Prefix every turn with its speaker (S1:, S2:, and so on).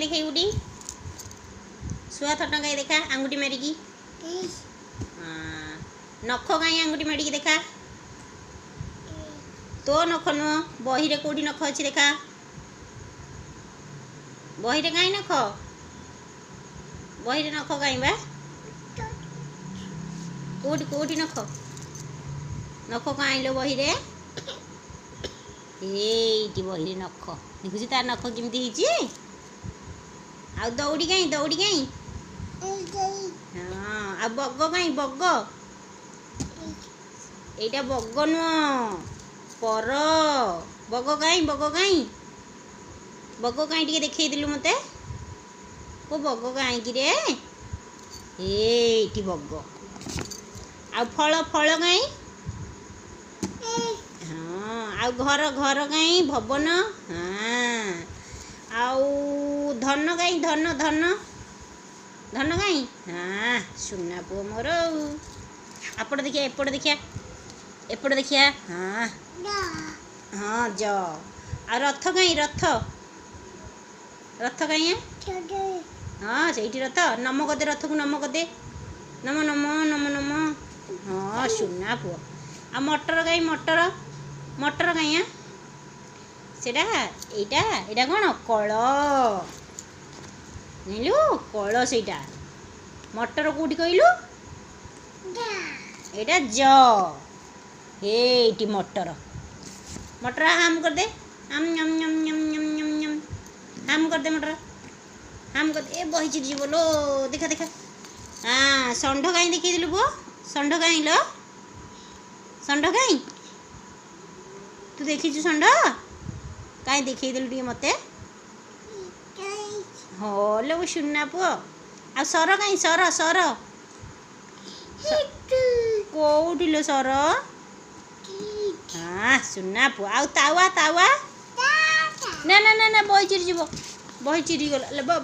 S1: कहीं देखा गुटी शुआ थट कहीं देखा आंगुठी मारिकी नख कहीं आंगुठी मारिकी देखा तो नख नुह बही रे कौटी नख अच्छी देखा बही रे कहीं नख बही रे नख कहीं बा कौटी कौटी नख नख कहीं लो बही रे एटी बही रे नख देखुची तार नख केमती होईची आ दौड़ी कहीं हाँ आ बग कहीं बग एटा बग नुह पर बग कहीं टिके देखई दिलु मते को बग कहीं कि रे एटी बग आ फल फल कहीं हाँ आ घर घर कहीं भवन हाँ आउ धन कहीं धन धन धन कहीं हाँ सुना पुओ मोर आपड़ देखिया एपट देखिया हाँ हाँ ज आ रथ कहीं रथ रथ कहीं हाँ से रथ नम कदे रथ को नम कदे नम नम नम नम हाँ सुना पुओ आ मटर कहीं मटर मटर कहीं हाँ सेटा एटा कौन कल जाइलु कल सेटा मटर कौटी कहलु एटा ज एटी मटर मटर हाम कर दे आम यम यम यम यम यम यम हाम कर दे मटर हाम कर दे ए बही चिरी बोलो देखा देखा हाँ षंढ कहीं देखी दिलु पुओ षंढ कहीं लो षंढ कहीं तू देखीचु षंढ कहीं देखई दिलु टिके मते हलो वो सुना पुओ आ सर कहीं सर सर कौटी लो सर हाँ सुना पुओ आ तावा तावा ना ना ना ना बही चिरी गला